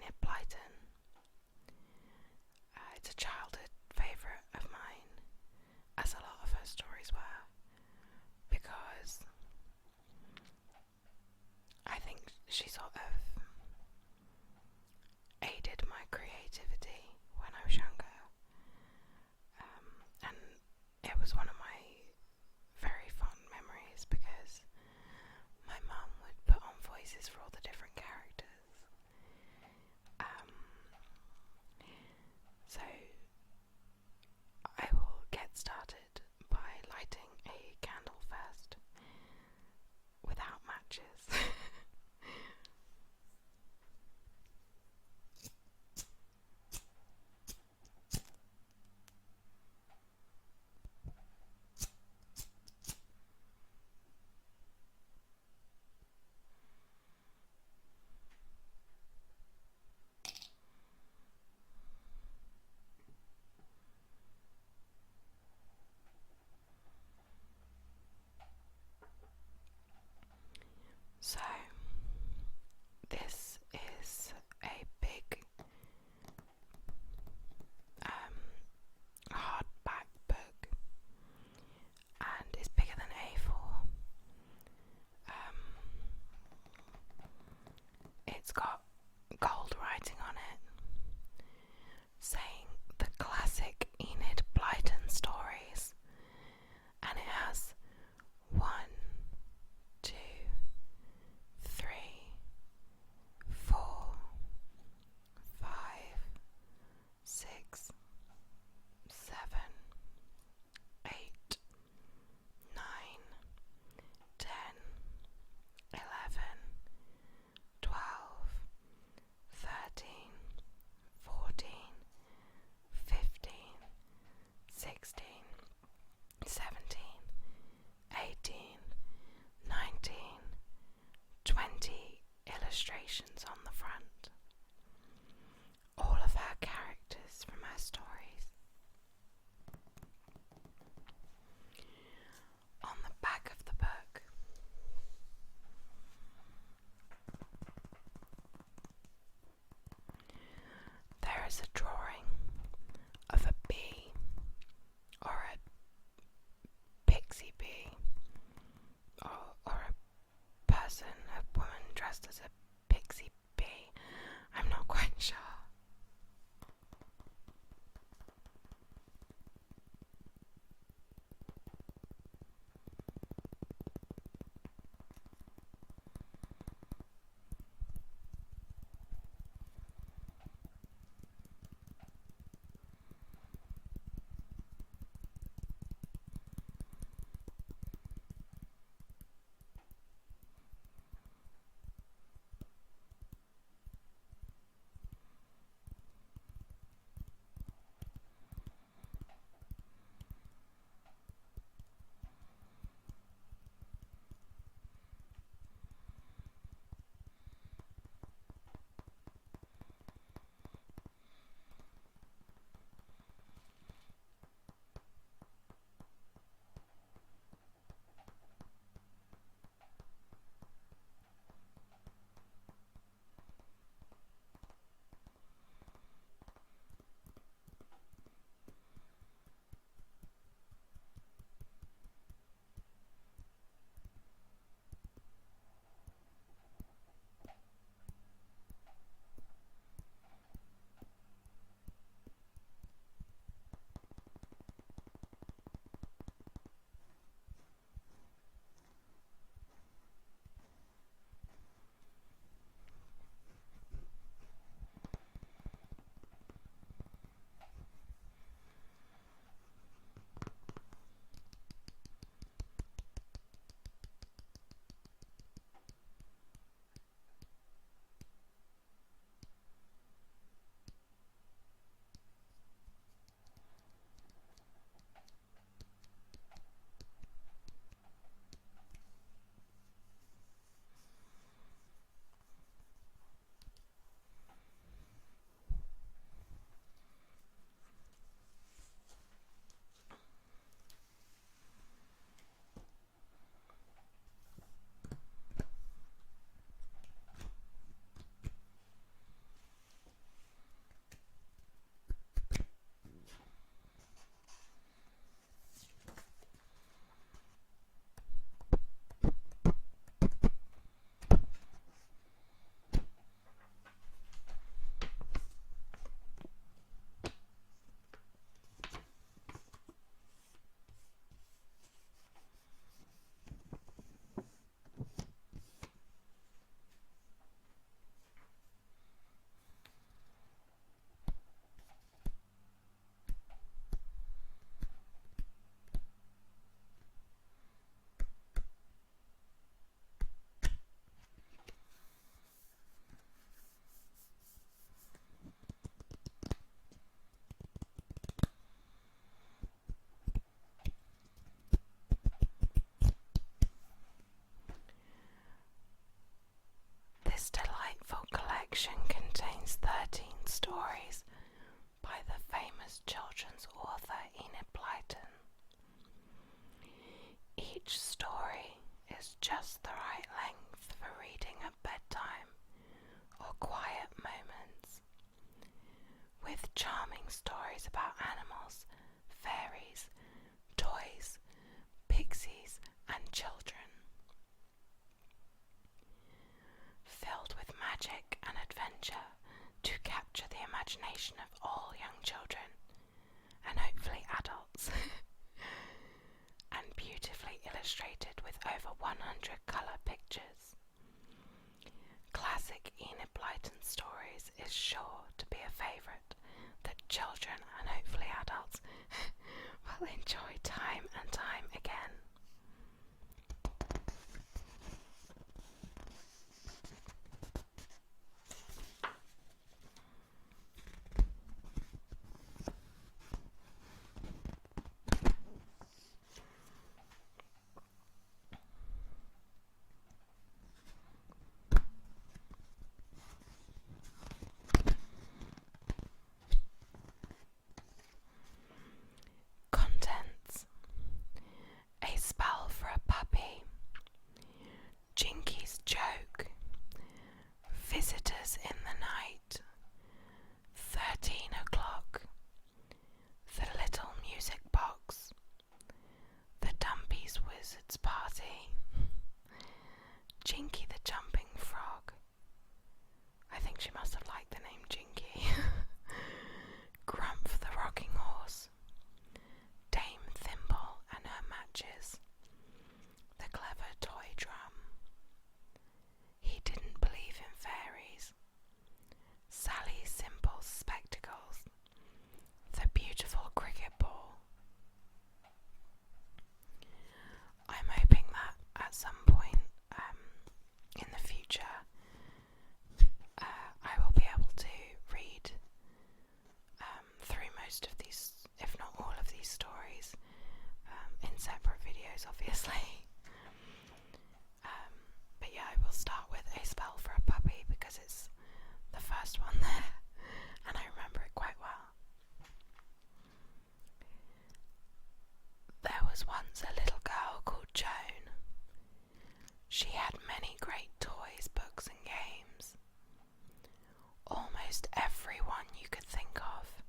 Enid Blyton. It's a childhood favourite of mine, as a lot of her stories were, because I think she sort of aided my creativity when I was younger, and it was one of my very fond memories because my mum would put on voices for all the different characters. So I will get started by lighting a candle first without matches. with charming stories about animals, fairies, toys, pixies, and children. Filled with magic and adventure to capture the imagination of all young children, and hopefully adults, and beautifully illustrated with over 100 colour pictures. Classic Enid Blyton stories is sure to be a favourite that children and hopefully adults will enjoy time and time again. Contents: A spell for a puppy, Jinky's joke, visitors in the night, 13 o'clock, the little music box, the Dumpies Wizards Party, Jinky the jumping frog. I think she must have liked the name Jinky. Grumph the rocking horse, Dame Thimble and her matches, the clever toy drum, He didn't believe in fairies, Sally Simple's spectacles, the beautiful cricket ball. I'm hoping that at some point in the future I will be able to read through most of these, if not all of these stories, in separate videos obviously. But yeah, I will start with A Spell for a Puppy because it's the first one there and I remember it quite well. There was once a little girl called Joan. She had many great toys, books and games. Almost every one you could think of.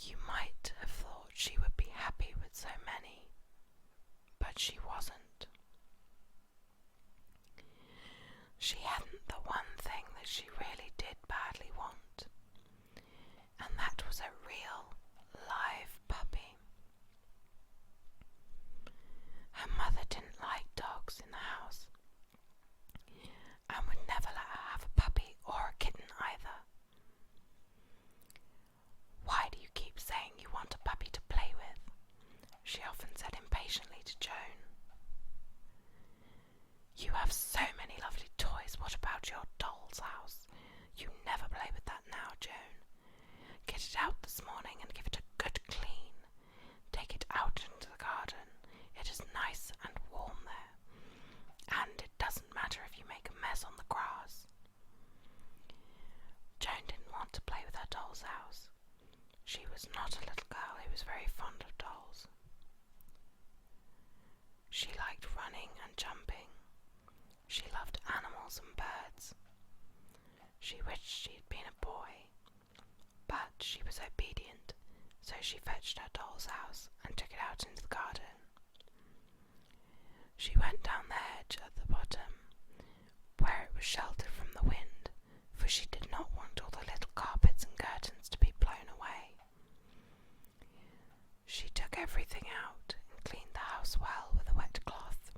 You might have thought she would be happy with so many, but she wasn't. She hadn't the one thing that she really did badly want, and that was a real, live puppy. Her mother didn't like dogs in the house, and would never let her have a puppy or a kitten either. "Why do you keep saying you want a puppy to play with?" she often said impatiently to Joan. "You have so many lovely toys, what about your doll's house? You never play with that now, Joan. Get it out this morning and give it a good clean. Take it out into the garden. It is nice and warm there, and it doesn't matter if you make a mess on the grass." Joan didn't want to play with her doll's house. She was not a little girl who was very fond of dolls. She liked running and jumping. She loved animals and birds. She wished she had been a boy, but she was obedient, so she fetched her doll's house and took it out into the garden. She went down the hedge at the bottom, where it was sheltered from the wind, for she did not want all the little carpets and curtains to be blown away. She took everything out and cleaned the house well with a wet cloth.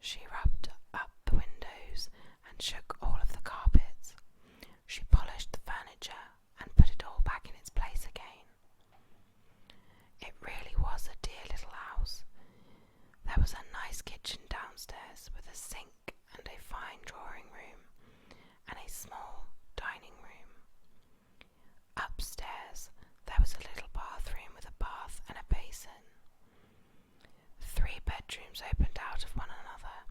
She rubbed up the windows and shook all of the carpets. She polished the furniture and put it all back in its place again. It really was a dear little house. There was a nice kitchen downstairs with a sink and a fine drawing room and a small dining room. Upstairs there was a little bathroom with a bath and a basin. 3 bedrooms opened out of one another,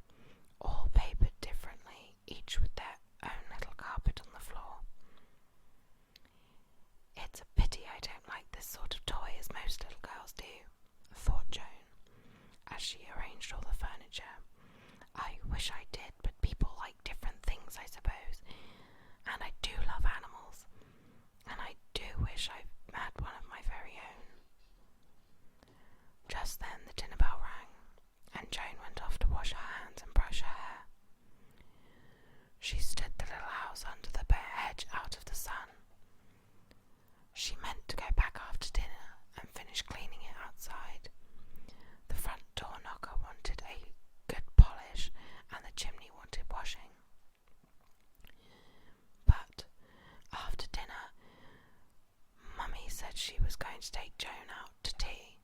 all papered differently, each with their own little carpet on the floor. "It's a pity I don't like this sort of toy as most little girls do," thought Joan, as she arranged all the furniture. "I wish I did, but people like different things, I suppose, and I do going to take Joan out to tea,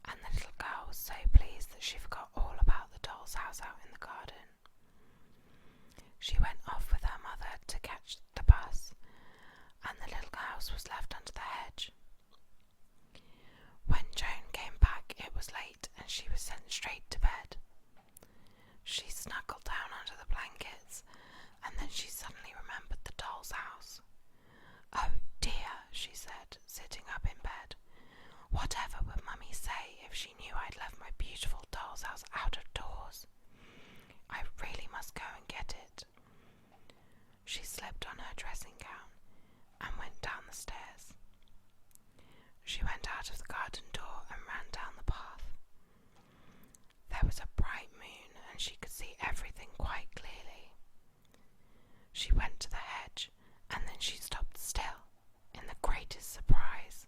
and the little girl was so pleased that she forgot all about the doll's house out in the garden. She went off with her mother to catch the bus, and the little house was left under the hedge. When Joan came back, it was late, and she was sent straight to bed. She snuggled down under the blankets, and then she suddenly remembered the doll's house. "Oh dear," she said, sitting up in bed. "Whatever would Mummy say if she knew I'd left my beautiful doll's house out of doors? I really must go and get it." She slipped on her dressing gown and went down the stairs. She went out of the garden door and ran down the path. There was a bright moon, and she could see everything quite clearly. She went to the hedge, and then she stopped still, in the greatest surprise.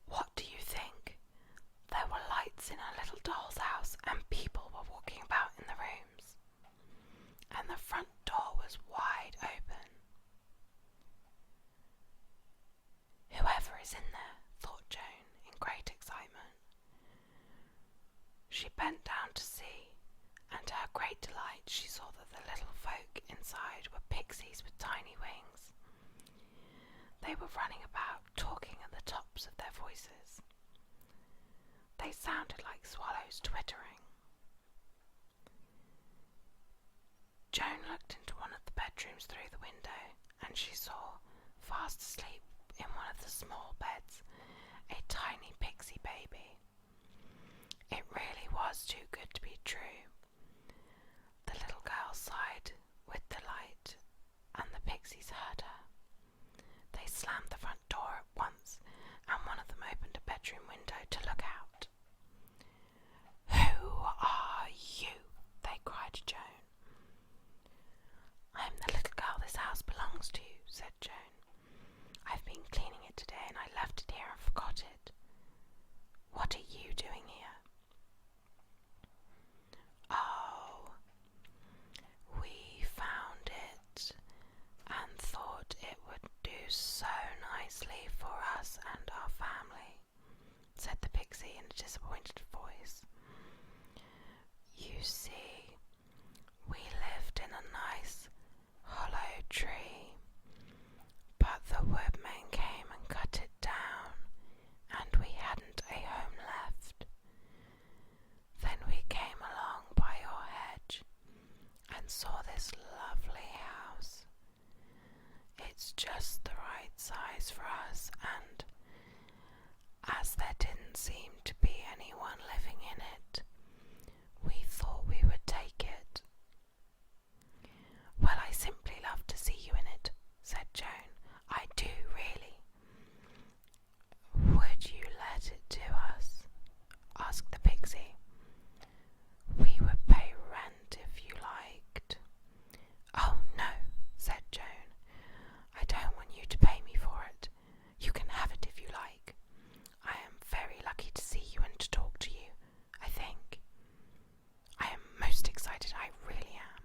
What do you think? There were lights in her little doll's house, and people were walking about in the rooms, and the front door was wide open. "Whoever is in there," thought Joan in great excitement. She bent down to see, and to her great delight she saw that the little folk inside were pixies with tiny wings. They were running about, talking at the tops of their voices. They sounded like swallows twittering. Joan looked into one of the bedrooms through the window, and she saw, fast asleep in one of the small beds, a tiny pixie baby. It really was too good to be true. The little girl sighed with delight, and the pixies heard her. They slammed the front door at once, and one of them opened a bedroom window to look out. "Who are you?" they cried to Joan. "I'm the little girl this house belongs to," said Joan. "I've been cleaning it today, and I left it here and forgot it. What are you doing here?" "Oh, we found it and thought it would do so nicely for us and our family," said the pixie in a disappointed voice. "You see, we lived in a nice hollow tree, but the woodmen came and cut it down, and we hadn't a home left. Then we came along by your hedge and saw this lovely house. It's just the right size for us, and as there didn't seem to be anyone living in it, we thought we would take it." "Well, I simply love to see you in it," said Joan. "I do, really." "Would you let it to us?" asked the pixie. "We would pay rent if you liked." "Oh no," said Joan. "I don't want you to pay me for it. You can have it if you like. I am very lucky to see you and to talk to you, I think. I am most excited, I really am."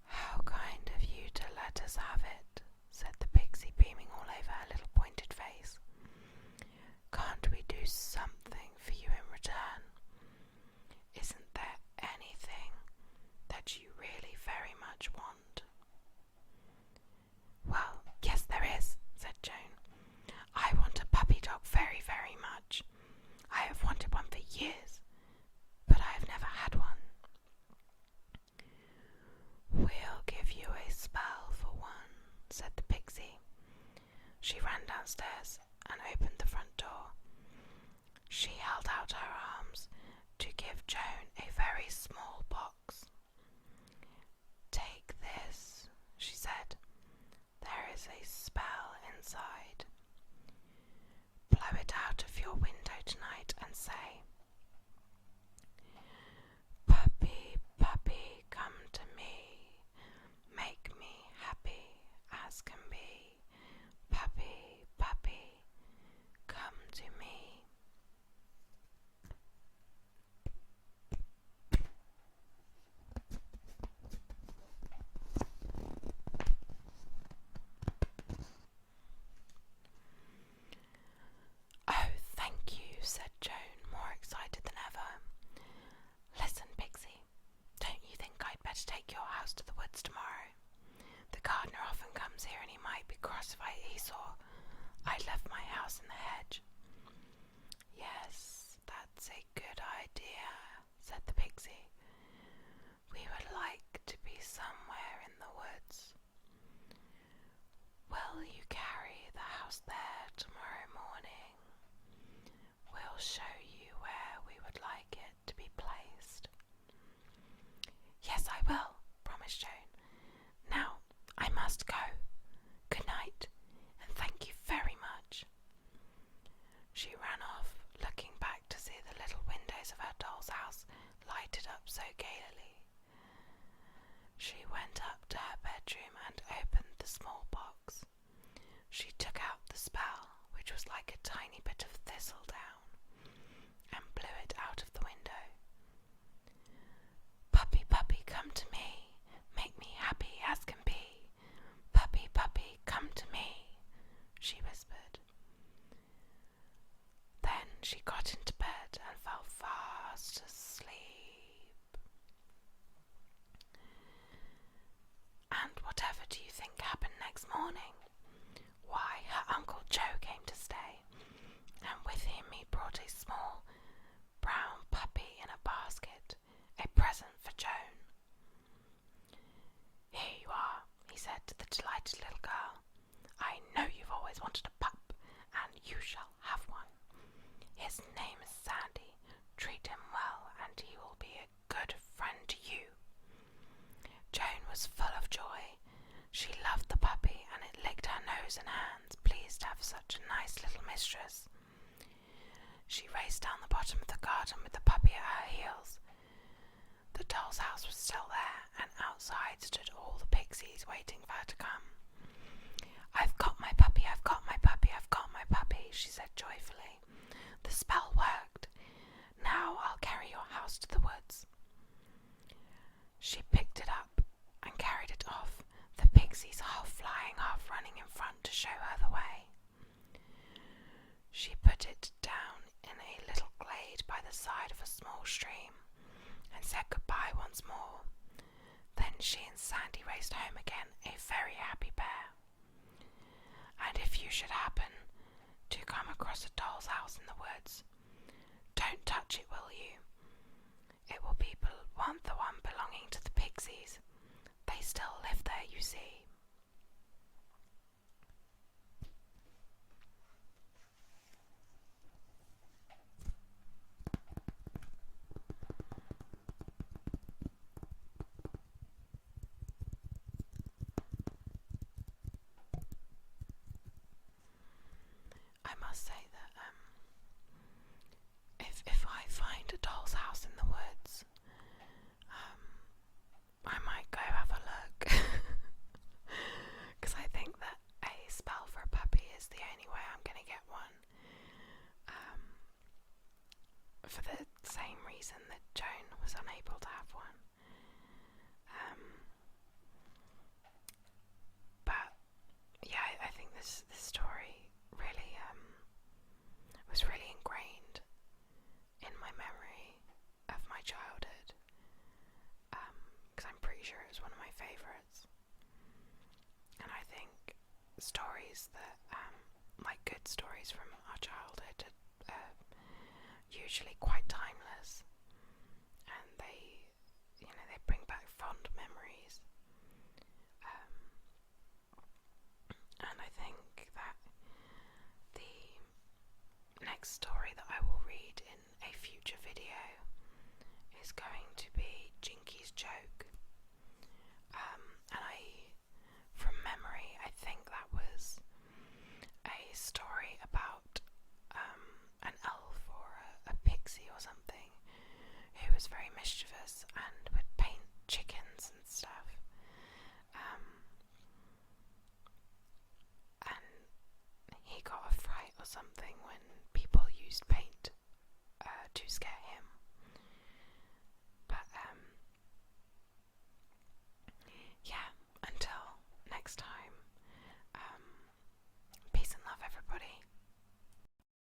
"How kind of you to let us have it," said the pixie, beaming all over her little pointed face. "Can't we do something for you in return? Isn't there anything that you really very much want?" "Well, yes there is," said Joan. "I want a puppy dog very, very much. I have wanted one for years, but I have never had one." "We'll give you a spell for one," said the pixie. She ran downstairs and opened the front door. She held out her arms to give Joan a very small box. "Take this," she said. "There is a spell inside. Blow it out of your window tonight and say, 'Puppy, puppy, come to me. Make me happy as can be. Puppy, puppy, come to me.'" I left my house in the hedge. Yes, that's a good idea, said the pixie. We would like to be somewhere in the woods. Will you carry the house there tomorrow morning? We'll show you where we would like it to be placed. Yes, I will, promised Joan. Now, I must go. Good night, and thank you very much. She ran off, looking back to see the little windows of her doll's house lighted up so gaily. She went up to her bedroom and opened the small box. She took out the spell, which was like a tiny bit of thistledown, and blew it out of the window. Puppy, puppy, come to me, make me happy as can be. Puppy, puppy, come to me, she whispered. Then she got into bed and fell fast asleep. And whatever do you think happened next morning? Why, her Uncle Joe came to stay, and with him he brought a small brown puppy in a basket, a present for Joan. Here you are, he said to the delighted little girl. I know you've always wanted a pup, and you shall have one. His name is Sandy. Treat him well, and he will be a good friend to you. Joan was full of joy. She loved the puppy, and it licked her nose and hands, pleased to have such a nice little mistress. She raced down the bottom of the garden with the puppy at her heels. The doll's house was still there, and outside stood all the pixies waiting for her to come. I've got my puppy, I've got my puppy, I've got my puppy, she said joyfully. The spell worked. Now I'll carry your house to the woods. She picked it up and carried it off, the pixies half flying, half running in front to show her the way. She put it down in a little glade by the side of a small stream and said goodbye once more. Then she and Sandy raced home again, a very happy pair. And if you should happen to come across a doll's house in the woods, don't touch it, will you? It will be the one belonging to the pixies. They still live there, you see. I must say that if I find a doll's house in the woods, I might go have a look. Because I think that a spell for a puppy is the only way I'm going to get one. For the same reason that Joan was unable to have one. But yeah, I think this story really was really ingrained in my memory of my childhood, because I'm pretty sure it was one of my favourites. And I think stories that, like good stories from our childhood, are usually quite timeless, and they bring back fond memories. And I think that the next story that I will read in a future video is going to be Jinky's Joke.